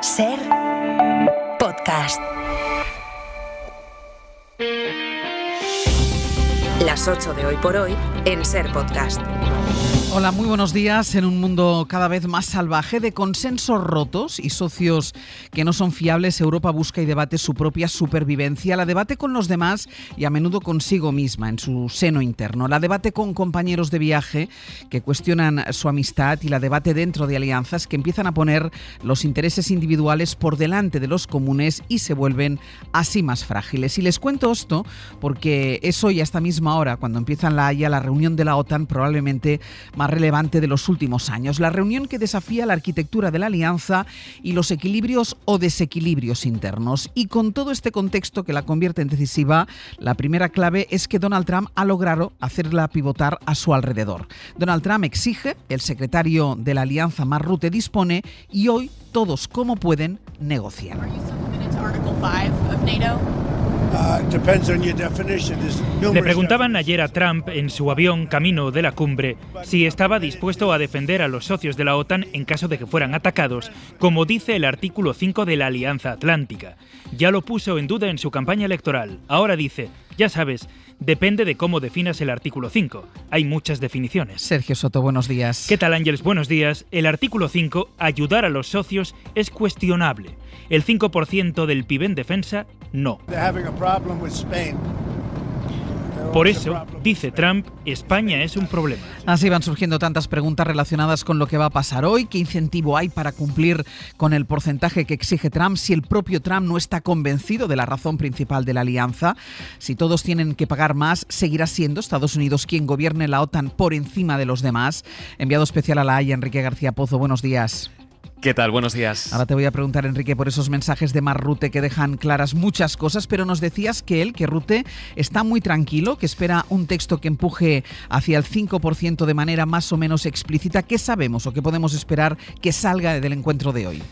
Ser Podcast. Las 8 de Hoy por Hoy en Ser Podcast. Hola, muy buenos días. En un mundo cada vez más salvaje, de consensos rotos y socios que no son fiables, Europa busca y debate su propia supervivencia. La debate con los demás y a menudo consigo misma, en su seno interno. La debate con compañeros de viaje que cuestionan su amistad y la debate dentro de alianzas que empiezan a poner los intereses individuales por delante de los comunes y se vuelven así más frágiles. Y les cuento esto porque es hoy a esta misma hora, cuando empieza en La Haya la reunión de la OTAN probablemente más relevante de los últimos años. La reunión que desafía la arquitectura de la alianza y los equilibrios o desequilibrios internos. Y con todo este contexto que la convierte en decisiva, la primera clave es que Donald Trump ha logrado hacerla pivotar a su alrededor. Donald Trump exige, el secretario de la alianza Mark Rutte dispone y hoy todos como pueden negocian. Le preguntaban ayer a Trump en su avión camino de la cumbre si estaba dispuesto a defender a los socios de la OTAN en caso de que fueran atacados, como dice el artículo 5 de la Alianza Atlántica. Ya lo puso en duda en su campaña electoral. Ahora dice, ya sabes, depende de cómo definas el artículo 5. Hay muchas definiciones. Sergio Soto, buenos días. ¿Qué tal, Ángeles? Buenos días. El artículo 5, ayudar a los socios, es cuestionable. El 5% del PIB en defensa, no. Por eso, dice Trump, España es un problema. Así van surgiendo tantas preguntas relacionadas con lo que va a pasar hoy. ¿Qué incentivo hay para cumplir con el porcentaje que exige Trump si el propio Trump no está convencido de la razón principal de la alianza? Si todos tienen que pagar más, ¿seguirá siendo Estados Unidos quien gobierne la OTAN por encima de los demás? Enviado especial a La Haya, Enrique García Pozo, buenos días. ¿Qué tal? Buenos días. Ahora te voy a preguntar, Enrique, por esos mensajes de Mark Rutte que dejan claras muchas cosas, pero nos decías que Rutte, está muy tranquilo, que espera un texto que empuje hacia el 5% de manera más o menos explícita. ¿Qué sabemos o qué podemos esperar que salga del encuentro de hoy?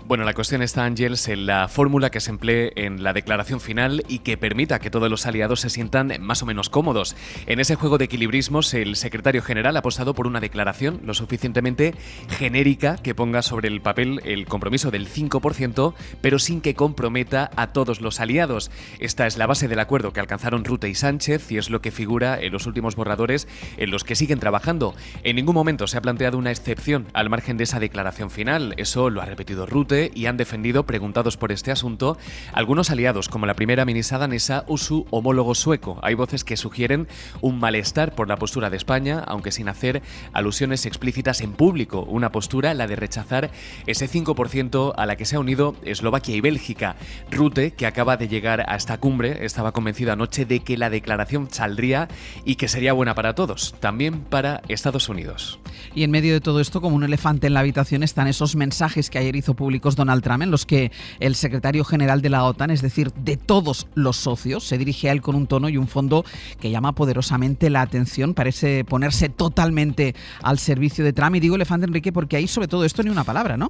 Bueno, la cuestión está, Ángels, en la fórmula que se emplee en la declaración final y que permita que todos los aliados se sientan más o menos cómodos. En ese juego de equilibrismos, el secretario general ha apostado por una declaración lo suficientemente genérica que ponga sobre el papel el compromiso del 5%, pero sin que comprometa a todos los aliados. Esta es la base del acuerdo que alcanzaron Rutte y Sánchez y es lo que figura en los últimos borradores en los que siguen trabajando. En ningún momento se ha planteado una excepción al margen de esa declaración final. Eso lo ha repetido Rutte y han defendido, preguntados por este asunto, algunos aliados, como la primera ministra danesa o su homólogo sueco. Hay voces que sugieren un malestar por la postura de España, aunque sin hacer alusiones explícitas en público. Una postura, la de rechazar ese 5% a la que se ha unido Eslovaquia y Bélgica. Rutte, que acaba de llegar a esta cumbre, estaba convencido anoche de que la declaración saldría y que sería buena para todos, también para Estados Unidos. Y en medio de todo esto, como un elefante en la habitación, están esos mensajes que ayer hizo públicos Donald Trump, en los que el secretario general de la OTAN, es decir, de todos los socios, se dirige a él con un tono y un fondo que llama poderosamente la atención. Parece ponerse totalmente al servicio de Trump. Y digo elefante, Enrique, porque ahí sobre todo esto ni una palabra, ¿no?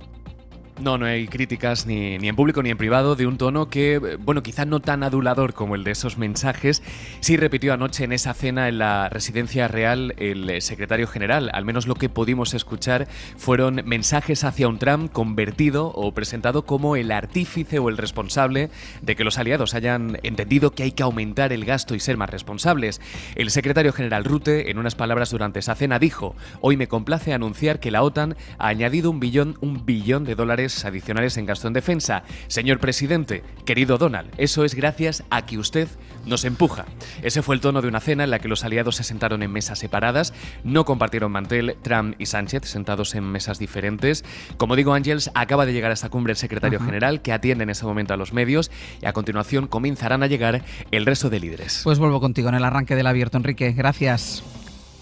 No hay críticas ni en público ni en privado de un tono que, bueno, quizá no tan adulador como el de esos mensajes. Sí repitió anoche en esa cena en la Residencia Real el secretario general. Al menos lo que pudimos escuchar fueron mensajes hacia un Trump convertido o presentado como el artífice o el responsable de que los aliados hayan entendido que hay que aumentar el gasto y ser más responsables. El secretario general Rutte, en unas palabras durante esa cena, dijo: hoy me complace anunciar que la OTAN ha añadido un billón de dólares adicionales en gasto en defensa. Señor presidente, querido Donald, eso es gracias a que usted nos empuja. Ese fue el tono de una cena en la que los aliados se sentaron en mesas separadas, no compartieron mantel Trump y Sánchez, sentados en mesas diferentes. Como digo, Ángels, acaba de llegar a esta cumbre el secretario general, que atiende en ese momento a los medios, y a continuación comenzarán a llegar el resto de líderes. Pues vuelvo contigo en el arranque del abierto, Enrique. Gracias.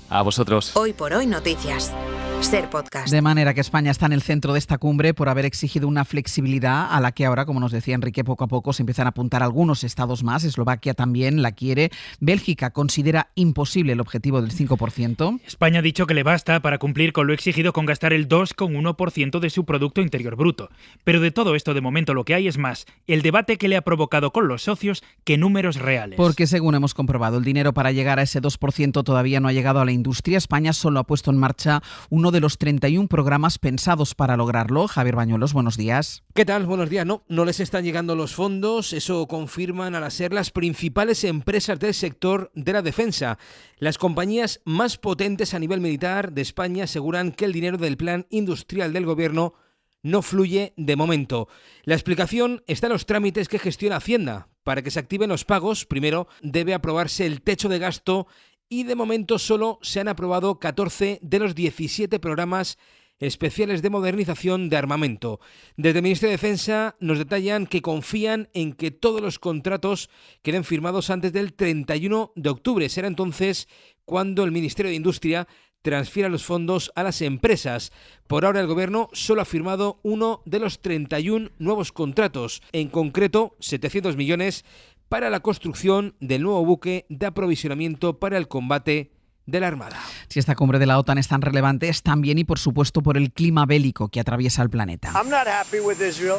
A vosotros. Hoy por Hoy Noticias. Ser Podcast. De manera que España está en el centro de esta cumbre por haber exigido una flexibilidad a la que ahora, como nos decía Enrique, poco a poco se empiezan a apuntar algunos estados más. Eslovaquia también la quiere. Bélgica considera imposible el objetivo del 5%. España ha dicho que le basta para cumplir con lo exigido con gastar el 2,1% de su Producto Interior Bruto. Pero de todo esto, de momento, lo que hay es más el debate que le ha provocado con los socios que números reales. Porque, según hemos comprobado, el dinero para llegar a ese 2% todavía no ha llegado a la industria. España solo ha puesto en marcha uno de los 31 programas pensados para lograrlo. Javier Bañuelos, buenos días. ¿Qué tal? Buenos días. No les están llegando los fondos. Eso confirman al ser las principales empresas del sector de la defensa. Las compañías más potentes a nivel militar de España aseguran que el dinero del plan industrial del gobierno no fluye de momento. La explicación está en los trámites que gestiona Hacienda. Para que se activen los pagos, primero debe aprobarse el techo de gasto y de momento solo se han aprobado 14 de los 17 programas especiales de modernización de armamento. Desde el Ministerio de Defensa nos detallan que confían en que todos los contratos queden firmados antes del 31 de octubre. Será entonces cuando el Ministerio de Industria transfiera los fondos a las empresas. Por ahora el Gobierno solo ha firmado uno de los 31 nuevos contratos, en concreto 700 millones para la construcción del nuevo buque de aprovisionamiento para el combate de la Armada. Si esta cumbre de la OTAN es tan relevante, es también y por supuesto por el clima bélico que atraviesa el planeta. I'm not happy with Israel.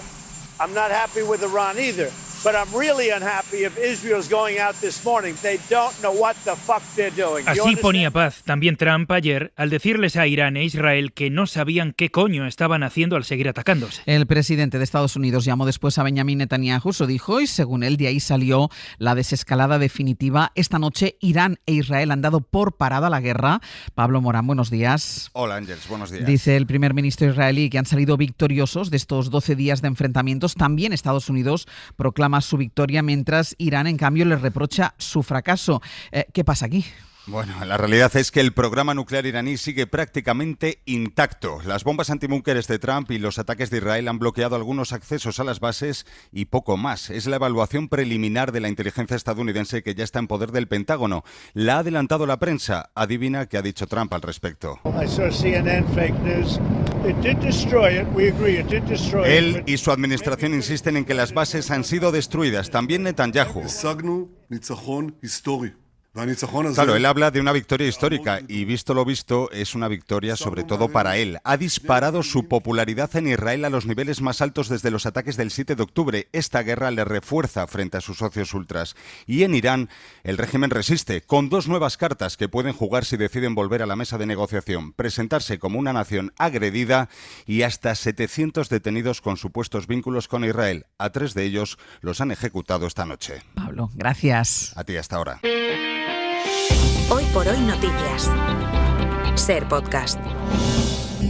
I'm not happy with Iran either. But I'm really unhappy if Israel's going out this morning. They don't know what the fuck they're doing. Así ponía paz también Trump ayer al decirles a Irán e Israel que no sabían qué coño estaban haciendo al seguir atacándose. El presidente de Estados Unidos llamó después a Benjamin Netanyahu, eso dijo, y según él de ahí salió la desescalada definitiva. Esta noche Irán e Israel han dado por parada la guerra. Pablo Morán, buenos días. Hola Ángels, buenos días. Dice el primer ministro israelí que han salido victoriosos de estos 12 días de enfrentamientos. También Estados Unidos proclama su victoria, mientras Irán, en cambio, le reprocha su fracaso. ¿Qué pasa aquí? Bueno, la realidad es que el programa nuclear iraní sigue prácticamente intacto. Las bombas antibúnkeres de Trump y los ataques de Israel han bloqueado algunos accesos a las bases y poco más. Es la evaluación preliminar de la inteligencia estadounidense que ya está en poder del Pentágono. La ha adelantado la prensa. Adivina qué ha dicho Trump al respecto. Él y su administración insisten en que las bases han sido destruidas. También Netanyahu. Claro, él habla de una victoria histórica y visto lo visto es una victoria sobre todo para él. Ha disparado su popularidad en Israel a los niveles más altos desde los ataques del 7 de octubre. Esta guerra le refuerza frente a sus socios ultras. Y en Irán el régimen resiste, con dos nuevas cartas que pueden jugar si deciden volver a la mesa de negociación, presentarse como una nación agredida y hasta 700 detenidos con supuestos vínculos con Israel. A 3 de ellos los han ejecutado esta noche. Pablo, gracias. A ti hasta ahora. Hoy por hoy noticias. Ser Podcast.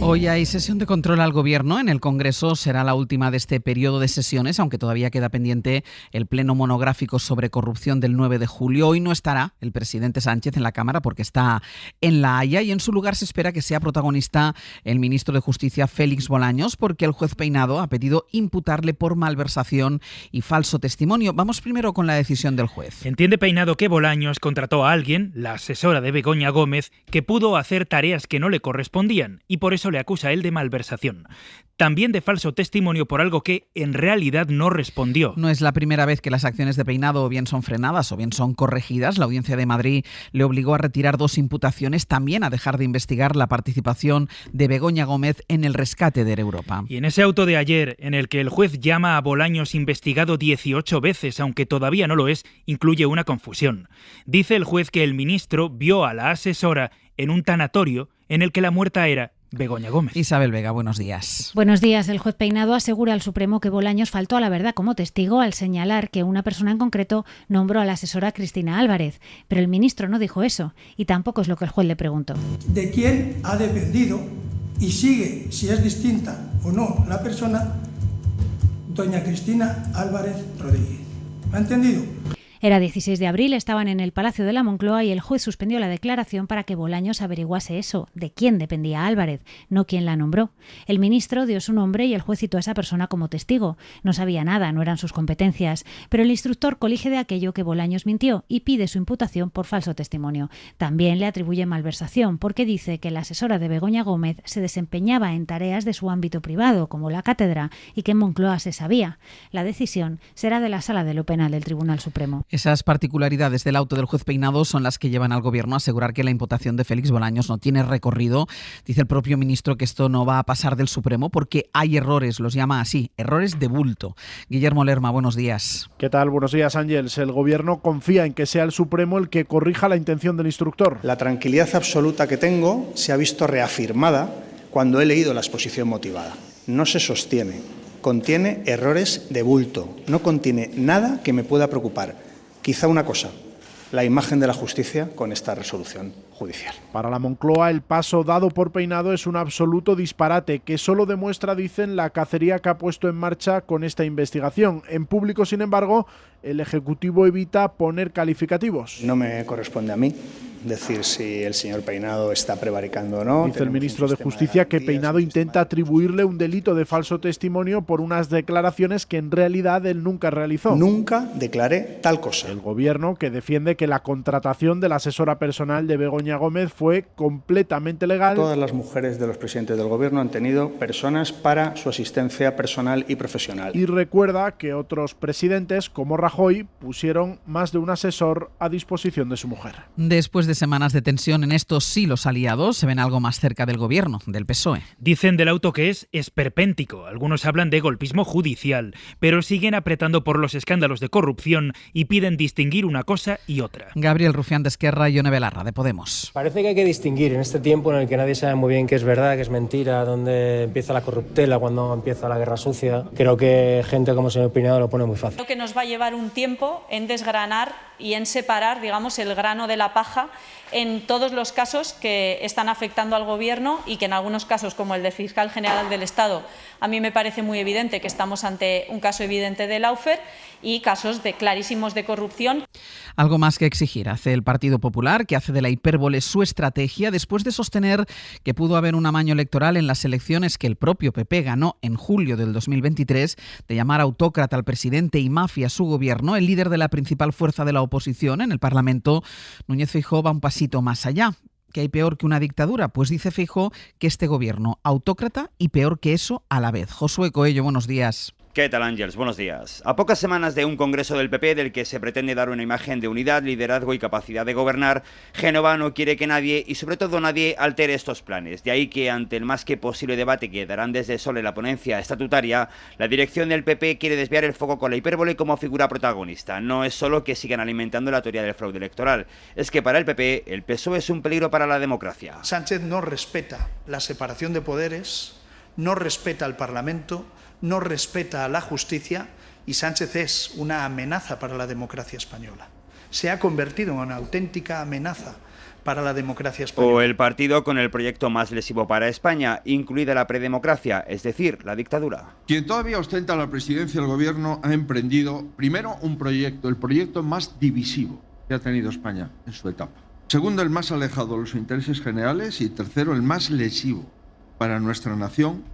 Hoy hay sesión de control al Gobierno en el Congreso. Será la última de este periodo de sesiones, aunque todavía queda pendiente el pleno monográfico sobre corrupción del 9 de julio. Hoy no estará el presidente Sánchez en la Cámara porque está en La Haya y en su lugar se espera que sea protagonista el ministro de Justicia Félix Bolaños, porque el juez Peinado ha pedido imputarle por malversación y falso testimonio. Vamos primero con la decisión del juez. Entiende Peinado que Bolaños contrató a alguien, la asesora de Begoña Gómez, que pudo hacer tareas que no le correspondían y por eso le acusa a él de malversación. También de falso testimonio por algo que en realidad no respondió. No es la primera vez que las acciones de Peinado o bien son frenadas o bien son corregidas. La Audiencia de Madrid le obligó a retirar 2 imputaciones, también a dejar de investigar la participación de Begoña Gómez en el rescate de Air Europa. Y en ese auto de ayer, en el que el juez llama a Bolaños investigado 18 veces, aunque todavía no lo es, incluye una confusión. Dice el juez que el ministro vio a la asesora en un tanatorio en el que la muerta era Begoña Gómez. Isabel Vega, buenos días. Buenos días. El juez Peinado asegura al Supremo que Bolaños faltó a la verdad como testigo al señalar que una persona en concreto nombró a la asesora Cristina Álvarez. Pero el ministro no dijo eso y tampoco es lo que el juez le preguntó. ¿De quién ha dependido y sigue, si es distinta o no la persona, doña Cristina Álvarez Rodríguez? ¿Me ha entendido? Era 16 de abril, estaban en el Palacio de la Moncloa y el juez suspendió la declaración para que Bolaños averiguase eso, de quién dependía Álvarez, no quién la nombró. El ministro dio su nombre y el juez citó a esa persona como testigo. No sabía nada, no eran sus competencias, pero el instructor colige de aquello que Bolaños mintió y pide su imputación por falso testimonio. También le atribuye malversación porque dice que la asesora de Begoña Gómez se desempeñaba en tareas de su ámbito privado, como la cátedra, y que en Moncloa se sabía. La decisión será de la Sala de lo Penal del Tribunal Supremo. Esas particularidades del auto del juez Peinado son las que llevan al Gobierno a asegurar que la imputación de Félix Bolaños no tiene recorrido. Dice el propio ministro que esto no va a pasar del Supremo porque hay errores, los llama así, errores de bulto. Guillermo Lerma, buenos días. ¿Qué tal? Buenos días, Ángels. El Gobierno confía en que sea el Supremo el que corrija la intención del instructor. La tranquilidad absoluta que tengo se ha visto reafirmada cuando he leído la exposición motivada. No se sostiene, contiene errores de bulto, no contiene nada que me pueda preocupar. Quizá una cosa, la imagen de la justicia con esta resolución judicial. Para la Moncloa, el paso dado por Peinado es un absoluto disparate que solo demuestra, dicen, la cacería que ha puesto en marcha con esta investigación. En público, sin embargo, el Ejecutivo evita poner calificativos. No me corresponde a mí decir si el señor Peinado está prevaricando o no. Dice el ministro de Justicia que Peinado intenta atribuirle un delito de falso testimonio por unas declaraciones que en realidad él nunca realizó. Nunca declaré tal cosa. El Gobierno, que defiende que la contratación de la asesora personal de Begoña Gómez fue completamente legal. Todas las mujeres de los presidentes del Gobierno han tenido personas para su asistencia personal y profesional. Y recuerda que otros presidentes, como Rajoy, pusieron más de un asesor a disposición de su mujer. Después de semanas de tensión en estos sí, los aliados se ven algo más cerca del gobierno, del PSOE. Dicen del auto que es esperpéntico. Algunos hablan de golpismo judicial, pero siguen apretando por los escándalos de corrupción y piden distinguir una cosa y otra. Gabriel Rufián de Esquerra y Ione Belarra de Podemos. Parece que hay que distinguir en este tiempo en el que nadie sabe muy bien qué es verdad, qué es mentira, dónde empieza la corruptela, cuando empieza la guerra sucia. Creo que gente como el señor Peinado lo pone muy fácil. Creo que nos va a llevar un tiempo en desgranar y en separar, digamos, el grano de la paja en todos los casos que están afectando al Gobierno y que en algunos casos, como el del fiscal general del Estado, a mí me parece muy evidente que estamos ante un caso evidente de Lawfare y casos clarísimos de corrupción. Algo más que exigir hace el Partido Popular, que hace de la hipérbole su estrategia después de sostener que pudo haber un amaño electoral en las elecciones que el propio PP ganó en julio del 2023, de llamar autócrata al presidente y mafia a su gobierno. El líder de la principal fuerza de la oposición en el Parlamento, Núñez Feijóo, va un pasito más allá. ¿Qué hay peor que una dictadura? Pues dice Feijóo que este gobierno autócrata y peor que eso a la vez. Josué Coello, buenos días. ¿Qué tal, Ángels? Buenos días. A pocas semanas de un congreso del PP del que se pretende dar una imagen de unidad, liderazgo y capacidad de gobernar, Génova no quiere que nadie, y sobre todo nadie, altere estos planes. De ahí que, ante el más que posible debate que darán desde Sole la ponencia estatutaria, la dirección del PP quiere desviar el foco con la hipérbole como figura protagonista. No es solo que sigan alimentando la teoría del fraude electoral, es que para el PP, el PSOE es un peligro para la democracia. Sánchez no respeta la separación de poderes, no respeta al Parlamento, no respeta a la justicia y Sánchez es una amenaza para la democracia española. Se ha convertido en una auténtica amenaza para la democracia española. O el partido con el proyecto más lesivo para España, incluida la predemocracia, es decir, la dictadura. Quien todavía ostenta la presidencia del gobierno ha emprendido, primero, un proyecto, el proyecto más divisivo que ha tenido España en su etapa. Segundo, el más alejado de los intereses generales y tercero, el más lesivo para nuestra nación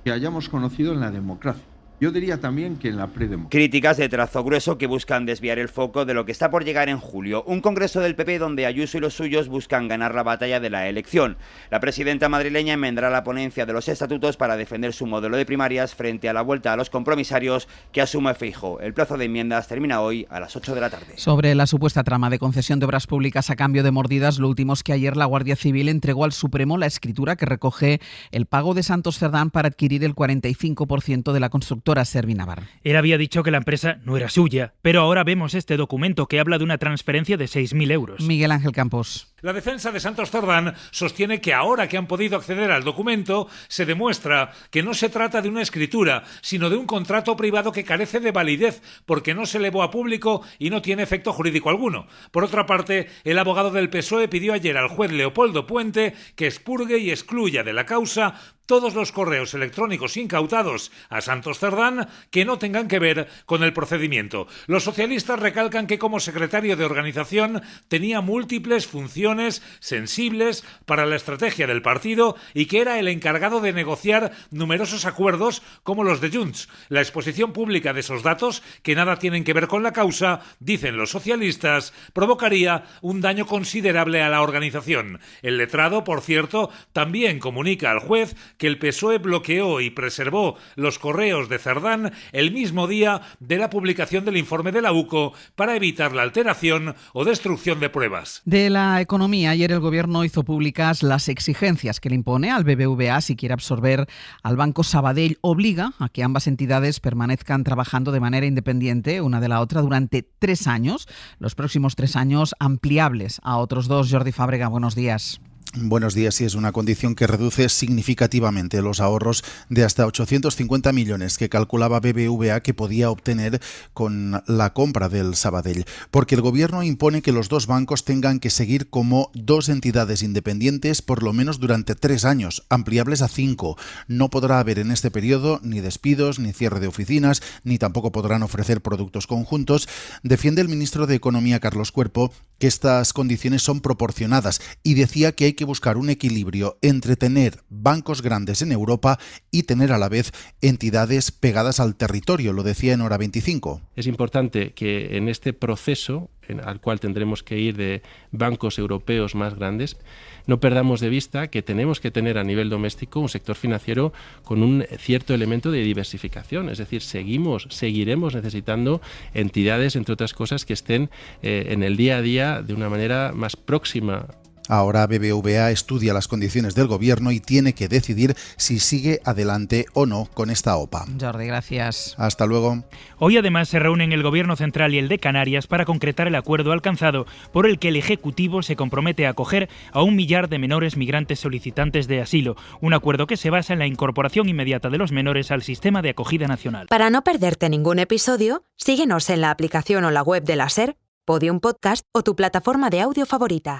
que hayamos conocido en la democracia. Yo diría también que en la predemocracia. Críticas de trazo grueso que buscan desviar el foco de lo que está por llegar en julio. Un congreso del PP donde Ayuso y los suyos buscan ganar la batalla de la elección. La presidenta madrileña enmendará la ponencia de los estatutos para defender su modelo de primarias frente a la vuelta a los compromisarios que asume Feijóo. El plazo de enmiendas termina hoy a las 8 de la tarde. Sobre la supuesta trama de concesión de obras públicas a cambio de mordidas, lo último es que ayer la Guardia Civil entregó al Supremo la escritura que recoge el pago de Santos Cerdán para adquirir el 45% de la constructora Servinavar. Él había dicho que la empresa no era suya, pero ahora vemos este documento que habla de una transferencia de 6.000 euros. Miguel Ángel Campos. La defensa de Santos Cerdán sostiene que ahora que han podido acceder al documento, se demuestra que no se trata de una escritura, sino de un contrato privado que carece de validez porque no se elevó a público y no tiene efecto jurídico alguno. Por otra parte, el abogado del PSOE pidió ayer al juez Leopoldo Puente que expurgue y excluya de la causa todos los correos electrónicos incautados a Santos Cerdán que no tengan que ver con el procedimiento. Los socialistas recalcan que como secretario de organización tenía múltiples funciones sensibles para la estrategia del partido y que era el encargado de negociar numerosos acuerdos como los de Junts. La exposición pública de esos datos, que nada tienen que ver con la causa, dicen los socialistas, provocaría un daño considerable a la organización. El letrado, por cierto, también comunica al juez que el PSOE bloqueó y preservó los correos de Cerdán el mismo día de la publicación del informe de la UCO para evitar la alteración o destrucción de pruebas. De la economía, ayer el Gobierno hizo públicas las exigencias que le impone al BBVA si quiere absorber al Banco Sabadell. Obliga a que ambas entidades permanezcan trabajando de manera independiente una de la otra durante 3 años, los próximos 3 años ampliables a otros 2. Jordi Fábrega, buenos días. Buenos días. Sí, es una condición que reduce significativamente los ahorros de hasta 850 millones que calculaba BBVA que podía obtener con la compra del Sabadell, porque el gobierno impone que los dos bancos tengan que seguir como dos entidades independientes por lo menos durante 3 años, ampliables a 5. No podrá haber en este periodo ni despidos, ni cierre de oficinas, ni tampoco podrán ofrecer productos conjuntos. Defiende el ministro de Economía, Carlos Cuerpo, que estas condiciones son proporcionadas y decía que hay que buscar un equilibrio entre tener bancos grandes en Europa y tener a la vez entidades pegadas al territorio, lo decía en Hora 25. Es importante que en este proceso al cual tendremos que ir de bancos europeos más grandes, no perdamos de vista que tenemos que tener a nivel doméstico un sector financiero con un cierto elemento de diversificación, es decir, seguiremos necesitando entidades, entre otras cosas, que estén en el día a día de una manera más próxima. Ahora BBVA estudia las condiciones del gobierno y tiene que decidir si sigue adelante o no con esta OPA. Jordi, gracias. Hasta luego. Hoy además se reúnen el Gobierno Central y el de Canarias para concretar el acuerdo alcanzado por el que el Ejecutivo se compromete a acoger a 1 millar de menores migrantes solicitantes de asilo. Un acuerdo que se basa en la incorporación inmediata de los menores al sistema de acogida nacional. Para no perderte ningún episodio, síguenos en la aplicación o la web de la SER, Podium Podcast o tu plataforma de audio favorita.